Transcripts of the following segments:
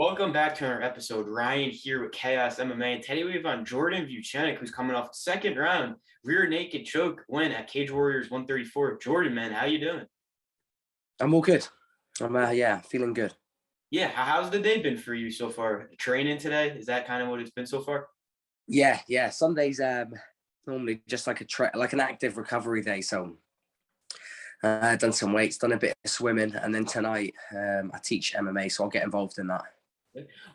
Welcome back to our episode. Ryan here with Chaos MMA, and today we have on Jordan Vucenic, who's coming off the second round rear naked choke win at Cage Warriors 134. Jordan, man, how you doing? I'm all good. I'm feeling good. Yeah, how's the day been for you so far? Training today, is that kind of what it's been so far? Yeah. Sundays normally just like an active recovery day. So I've done some weights, done a bit of swimming, and then tonight I teach MMA, so I'll get involved in that.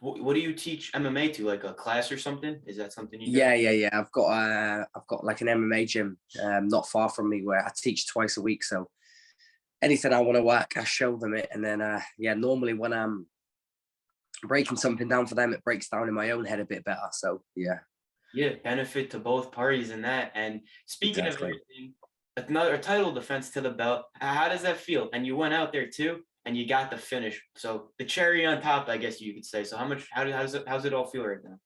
What do you teach MMA to? Like a class or something? Is that something you do? Yeah. I've got like an MMA gym not far from me where I teach twice a week. So anything I want to work, I show them it, and then normally when I'm breaking something down for them, it breaks down in my own head a bit better. So yeah. Yeah, benefit to both parties in that. And speaking of Exactly. everything, another title defense to the belt. How does that feel? And you went out there too, and you got the finish. So the cherry on top, I guess you could say. So how's it all feel right now?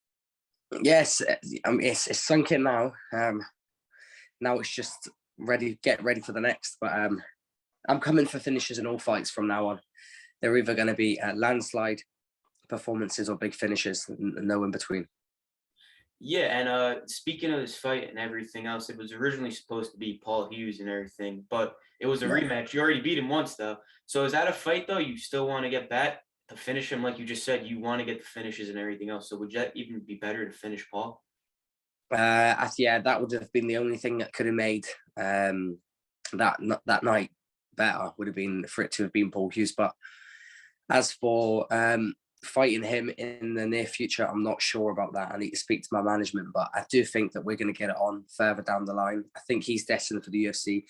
Yes, it's sunk in now. Now it's just get ready for the next. But I'm coming for finishes in all fights from now on. They're either going to be landslide performances or big finishes, no in between. Yeah, and speaking of this fight and everything else, it was originally supposed to be Paul Hughes and everything, but it was a rematch. You already beat him once, though. So is that a fight, though? You still want to get back to finish him, like you just said. You want to get the finishes and everything else. So would that even be better to finish Paul? That would have been the only thing that could have made that night better. Would have been for it to have been Paul Hughes. But as for fighting him in the near future, I'm not sure about that. I need to speak to my management, but I do think that we're going to get it on further down the line. I think he's destined for the UFC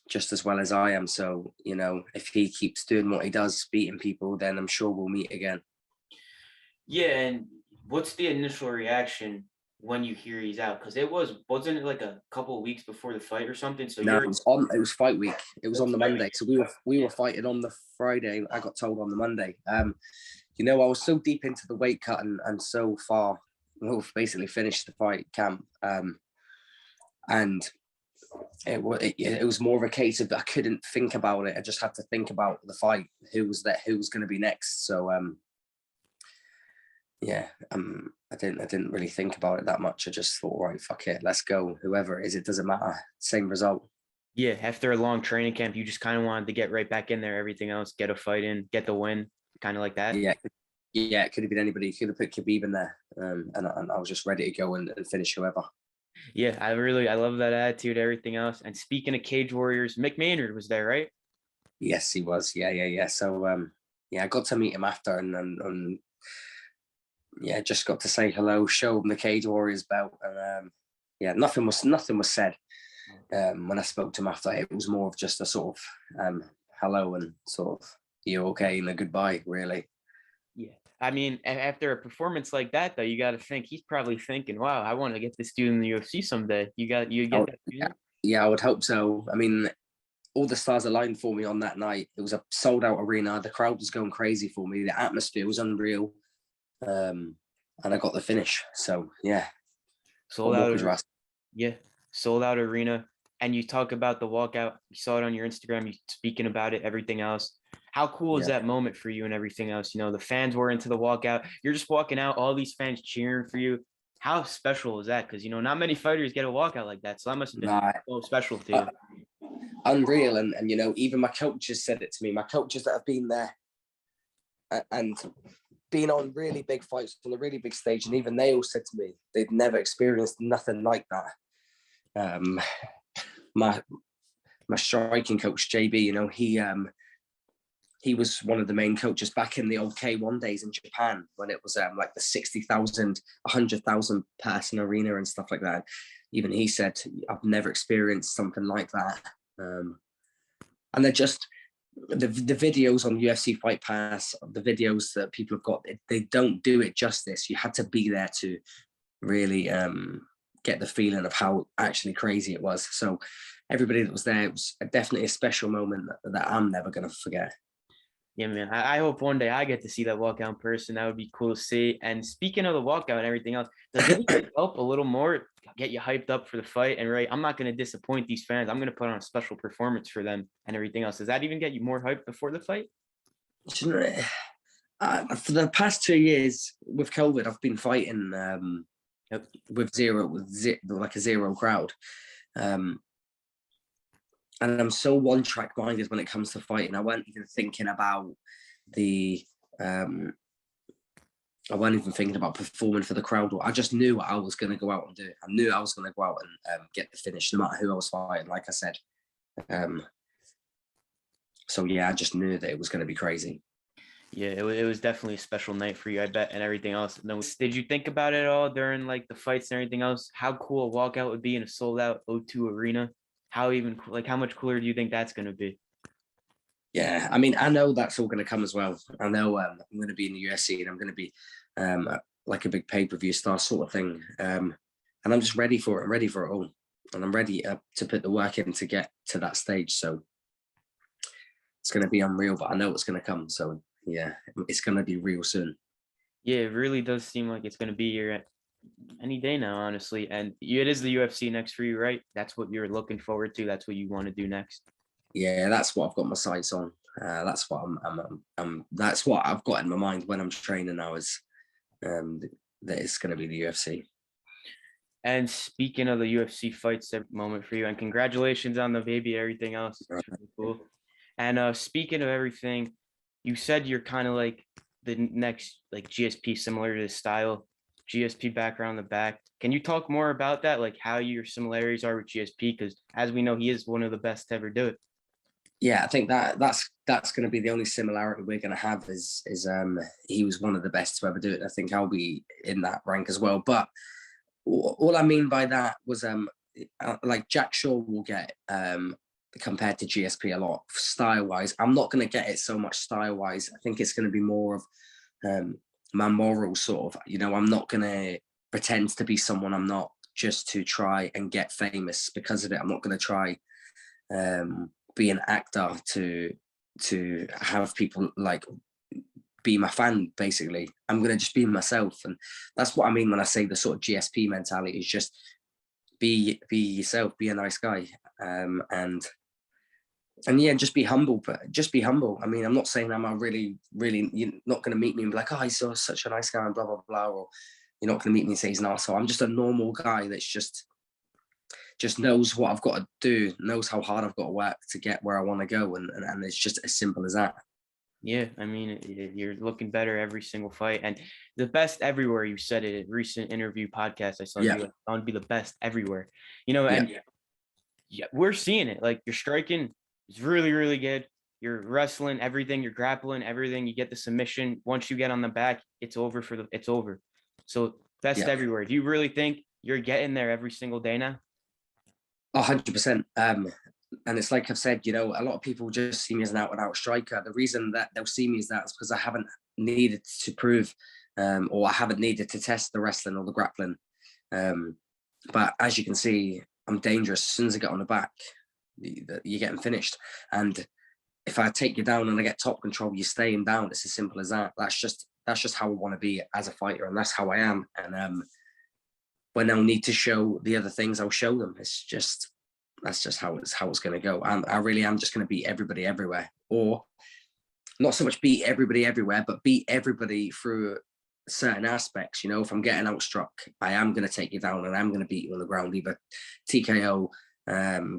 just as well as I am. So, if he keeps doing what he does, beating people, then I'm sure we'll meet again. Yeah, and what's the initial reaction when you hear he's out? Because wasn't it like a couple of weeks before the fight or something? So no, it was fight week. It was on the Monday. So we were fighting on the Friday. I got told on the Monday. I was so deep into the weight cut and so far, we've basically finished the fight camp. And it was more of a case of I couldn't think about it. I just had to think about the fight, who was going to be next. So I didn't really think about it that much. I just thought, right, fuck it, let's go. Whoever it is, it doesn't matter. Same result. Yeah, after a long training camp, you just kind of wanted to get right back in there. Everything else, get a fight in, get the win, kind of like that. Yeah, it could have been anybody. You could have put Khabib in there, and I was just ready to go and finish whoever. Yeah, I love that attitude, everything else. And speaking of Cage Warriors, Mick Maynard was there, right? Yes, he was. Yeah. So I got to meet him after, and just got to say hello, show him the Cage Warriors belt, and nothing was said. When I spoke to him after, it was more of just a sort of hello and sort of you okay and a goodbye, really. Yeah, I mean, after a performance like that, though, you got to think he's probably thinking, "Wow, I want to get this dude in the UFC someday." You get that feeling? Yeah, I would hope so. I mean, all the stars aligned for me on that night. It was a sold out arena. The crowd was going crazy for me. The atmosphere was unreal. And I got the finish. So yeah. Sold out. Yeah, sold out arena. And you talk about the walkout. You saw it on your Instagram. You speaking about it, everything else. How cool is that moment for you and everything else? The fans were into the walkout. You're just walking out, all these fans cheering for you. How special is that? Because not many fighters get a walkout like that. So that must have been so special to you. Unreal. And even my coaches said it to me. My coaches that have been there and been on really big fights on a really big stage, and even they all said to me they'd never experienced nothing like that. My striking coach JB, he was one of the main coaches back in the old K1 days in Japan when it was like the 60,000, 100,000 person arena and stuff like that. Even he said, I've never experienced something like that. And they're just the videos on UFC Fight Pass, the videos that people have got, they don't do it justice. You had to be there to really get the feeling of how actually crazy it was. So everybody that was there, it was definitely a special moment that I'm never going to forget. Yeah, man. I hope one day I get to see that walkout in person. That would be cool to see. And speaking of the walkout and everything else, does it help a little more, get you hyped up for the fight? And right, I'm not going to disappoint these fans. I'm going to put on a special performance for them and everything else. Does that even get you more hyped before the fight? For the past 2 years with COVID, I've been fighting with like a zero crowd. And I'm so one-track minded when it comes to fighting. I weren't even thinking about I wasn't even thinking about performing for the crowd. I just knew I was going to go out and do it. I knew I was going to go out and get the finish, no matter who I was fighting, like I said. So, yeah, I just knew that it was going to be crazy. Yeah, it was definitely a special night for you, I bet, and everything else. And then, did you think about it all during like the fights and everything else? How cool a walkout would be in a sold-out O2 arena? How much cooler do you think that's going to be? Yeah, I mean, I know that's all going to come as well. I know I'm going to be in the UFC and I'm going to be like a big pay-per-view star sort of thing. And I'm just ready for it. I'm ready for it all. And I'm ready to put the work in to get to that stage. So it's going to be unreal, but I know it's going to come. So yeah, it's going to be real soon. Yeah, it really does seem like it's going to be here any day now, honestly. And it is the UFC next for you, right? That's what you're looking forward to. That's what you want to do next. Yeah, that's what I've got my sights on. That's what that's what I've got in my mind when I'm training now, is that it's going to be the UFC. And speaking of the UFC fights, that moment for you, and congratulations on the baby, everything else. It's really cool. And speaking of everything, you said you're kind of like the next like GSP, similar to the style, GSP background in the back. Can you talk more about that, like how your similarities are with GSP? Because as we know, he is one of the best to ever do it. Yeah, I think that's going to be the only similarity we're going to have is he was one of the best to ever do it. I think I'll be in that rank as well. But all I mean by that was like Jack Shaw will get compared to GSP a lot style wise. I'm not going to get it so much style wise. I think it's going to be more of my moral sort of. I'm not going to pretend to be someone I'm not just to try and get famous because of it. I'm not going to try be an actor to have people like be my fan. Basically, I'm going to just be myself, and that's what I mean when I say the sort of GSP mentality is just be yourself, be a nice guy, and yeah, just be humble. But just be humble. I mean, I'm not saying I'm a really you're not going to meet me and be like, oh, he's such a nice guy and blah blah blah, or you're not going to meet me and say he's not. So I'm just a normal guy that's just knows what I've got to do, knows how hard I've got to work to get where I want to go. And it's just as simple as that. Yeah, I mean, you're looking better every single fight, and the best everywhere. You said it in a recent interview podcast I saw. Yeah. You want to be the best everywhere, and yeah, we're seeing it. Like your striking is really, really good. You're wrestling, everything, you're grappling, everything. You get the submission. Once you get on the back, it's over it's over. So best everywhere. Do you really think you're getting there every single day now? 100%. And it's like I've said, a lot of people just see me as an out-and-out striker. The reason that they'll see me is that is because I haven't needed to prove or I haven't needed to test the wrestling or the grappling. But as you can see, I'm dangerous. As soon as I get on the back, you're getting finished. And if I take you down and I get top control, you're staying down. It's as simple as that. That's just how I want to be as a fighter, and that's how I am. And when I'll need to show the other things, I'll show them. That's just how it's going to go. And I really am just going to beat everybody everywhere, or not so much beat everybody everywhere, but beat everybody through certain aspects. If I'm getting outstruck, I am going to take you down and I'm going to beat you on the ground, either TKO,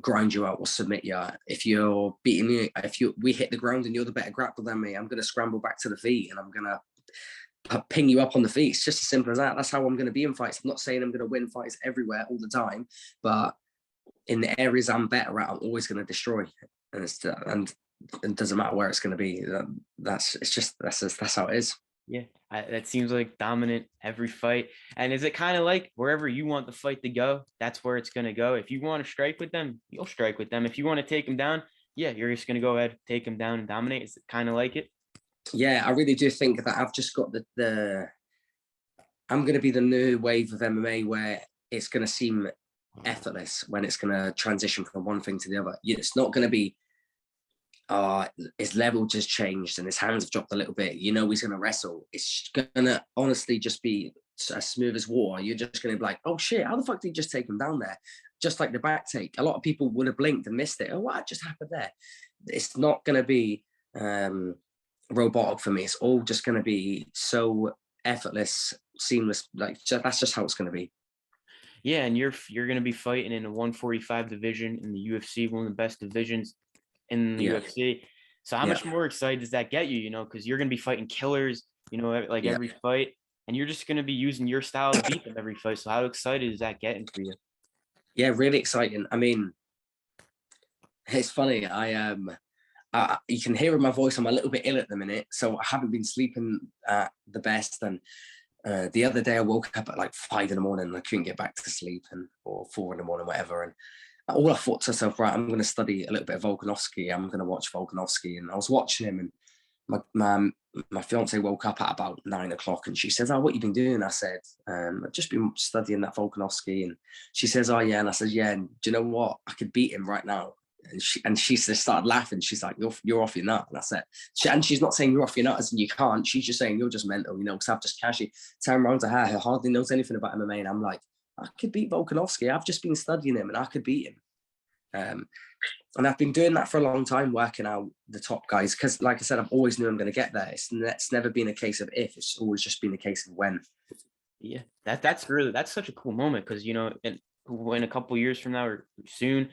grind you out, or submit you. If you're beating me, we hit the ground and you're the better grappler than me, I'm going to scramble back to the feet and I'm going to ping you up on the feet. It's just as simple as that. That's how I'm going to be in fights. I'm not saying I'm going to win fights everywhere all the time, but in the areas I'm better at, I'm always going to destroy. And it doesn't matter where it's going to be. That's how it is. Yeah, that seems like dominant every fight. And is it kind of like wherever you want the fight to go, that's where it's going to go? If you want to strike with them, you'll strike with them. If you want to take them down, yeah, you're just going to go ahead, take them down and dominate. Is it kind of like it? Yeah, I really do think that I've just got I'm going to be the new wave of MMA where it's going to seem effortless when it's going to transition from one thing to the other. It's not going to be, his level just changed and his hands have dropped a little bit. He's going to wrestle. It's going to honestly just be as smooth as water. You're just going to be like, oh shit, how the fuck did you just take him down there? Just like the back take. A lot of people would have blinked and missed it. Oh, what just happened there? It's not going to be robotic for me. It's all just going to be so effortless, seamless. Like that's just how it's going to be. Yeah, and you're going to be fighting in a 145 division in the UFC, one of the best divisions in the UFC. So how much more excited does that get you? You know, because you're going to be fighting killers, you know, like every fight, and you're just going to be using your style to beat them every fight. So how excited is that getting for you? Yeah, really exciting. I mean, it's funny. You can hear in my voice I'm a little bit ill at the minute, so I haven't been sleeping the best. And the other day I woke up at like 5 in the morning and I couldn't get back to sleep, or 4 in the morning, whatever. And all I thought to myself, right, I'm going to study a little bit of Volkanovski. I'm going to watch Volkanovski, and I was watching him, and my fiance woke up at about 9 o'clock, and she says, "Oh, what you been doing?" I said, "I've just been studying that Volkanovski." And she says, "Oh yeah," and I said, "Yeah, and do you know what? I could beat him right now." And she just started laughing. She's like, "You're off your nut." And I said, and she's not saying you're off your nut as in you can't. She's just saying you're just mental, you know. Because I've just casually turned around to her who hardly knows anything about MMA, and I'm like, I could beat Volkanovski. I've just been studying him, and I could beat him. And I've been doing that for a long time, working out the top guys. Because, like I said, I've always knew I'm going to get there. It's never been a case of if. It's always just been a case of when. Yeah, that's such a cool moment because you know, in a couple years from now or soon,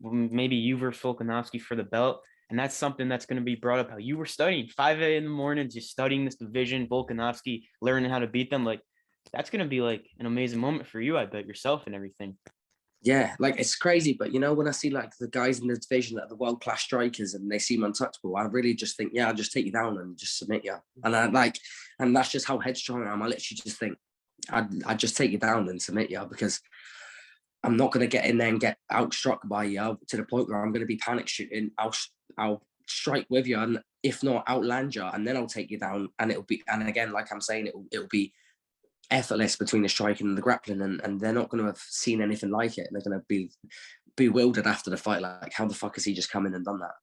maybe you versus Volkanovski for the belt. And that's something that's going to be brought up. How you were studying 5 a.m. in the morning, just studying this division, Volkanovski, learning how to beat them. Like that's going to be like an amazing moment for you, I bet, yourself and everything. Yeah, like it's crazy. But you know, when I see like the guys in the division that are the world class strikers and they seem untouchable, I really just think, yeah, I'll just take you down and just submit you. And that's just how headstrong I am. I literally just think I'd just take you down and submit you, because I'm not going to get in there and get outstruck by you to the point where I'm going to be panic shooting. I'll strike with you, and if not, outland you, and then I'll take you down. And and again, like I'm saying, it'll be effortless between the striking and the grappling, and they're not going to have seen anything like it. They're going to be bewildered after the fight, like, how the fuck has he just come in and done that?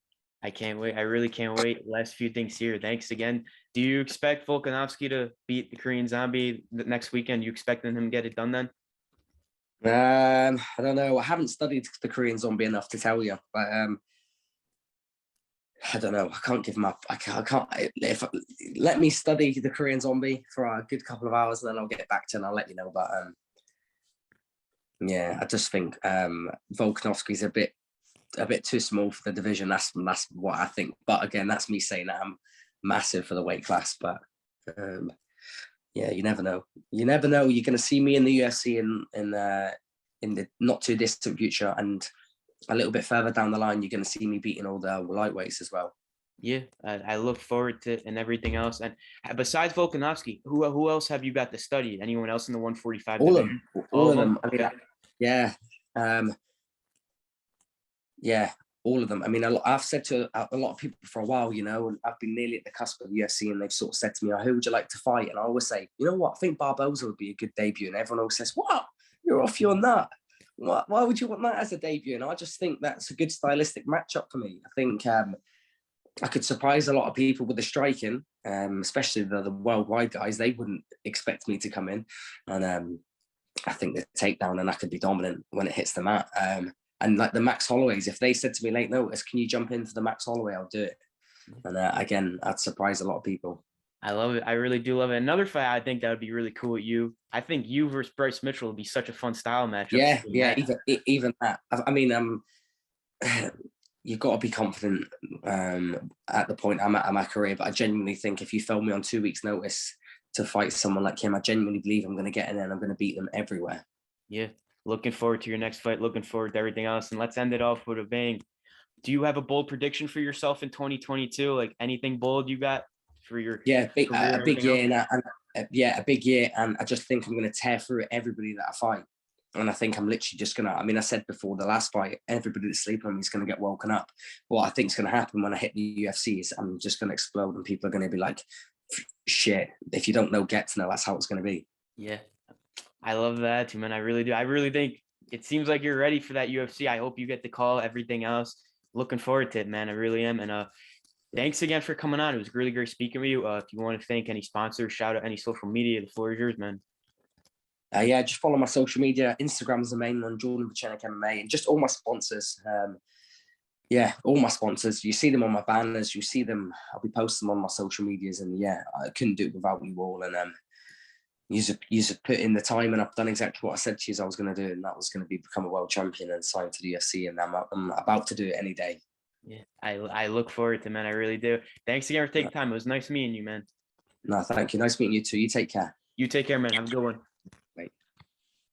I can't wait. I really can't wait. Last few things here. Thanks again. Do you expect Volkanovski to beat the Korean Zombie next weekend? You expecting him to get it done then? I don't know. I haven't studied the Korean Zombie enough to tell you, but I don't know. I can't give him up. I can't. Let me study the Korean Zombie for a good couple of hours, and then I'll get back to and I'll let you know. But yeah, I just think Volkanovski's a bit too small for the division. That's what I think. But again, that's me saying that I'm massive for the weight class. But yeah, you never know. You never know. You're going to see me in the UFC in the not too distant future, and a little bit further down the line, you're going to see me beating all the lightweights as well. Yeah, I look forward to it and everything else. And besides Volkanovski, who else have you got to study? Anyone else in the 145 division? All of them. I mean, yeah, yeah, all of them. I mean, I've said to a lot of people for a while, you know, and I've been nearly at the cusp of the UFC, and they've sort of said to me, "Oh, who would you like to fight?" And I always say, you know what, I think Barboza would be a good debut. And everyone always says, "What? You're off your nut. Why would you want that as a debut?" And I just think that's a good stylistic matchup for me. I think I could surprise a lot of people with the striking, especially the worldwide guys. They wouldn't expect me to come in, and I think the takedown, and I could be dominant when it hits the mat. And like the Max Holloways, if they said to me late notice, "Can you jump into the Max Holloway?" I'll do it. And again, I'd surprise a lot of people. I love it. I really do love it. Another fight I think that would be really cool with you. I think you versus Bryce Mitchell would be such a fun style matchup. Yeah. Even that. I mean, you've got to be confident at the point I'm at in my career. But I genuinely think if you film me on 2 weeks' notice to fight someone like him, I genuinely believe I'm going to get in there and I'm going to beat them everywhere. Yeah. Looking forward to your next fight. Looking forward to everything else. And let's end it off with a bang. Do you have a bold prediction for yourself in 2022? Like anything bold you got for your a big year, a big year, and I just think I'm going to tear through everybody that I fight. And I think I'm literally just going to, I mean, I said before the last fight, everybody that's sleeping on me is going to get woken up. What I think is going to happen when I hit the UFC is I'm just going to explode, and people are going to be like, shit, if you don't know, get to know. That's how it's going to be. Yeah. I love that too, man. I really do. I really think it seems like you're ready for that UFC. I hope you get the call, everything else. Looking forward to it, man. I really am. And thanks again for coming on. It was really great speaking with you. If you want to thank any sponsors, shout out any social media, the floor is yours, man. Yeah, just follow my social media. Instagram's the main one, Jordan Vucenic MMA, and just all my sponsors. yeah, all my sponsors, you see them on my banners, you see them, I'll be posting them on my social medias, and yeah, I couldn't do it without you all. And you put in the time, and I've done exactly what I said to you I was going to do, and that was going to become a world champion and sign to the UFC, and I'm about to do it any day. Yeah, I look forward to it, man. I really do. Thanks again for taking time. It was nice meeting you, man. No, thank you. Nice meeting you too. You take care. You take care, man. Have a good one.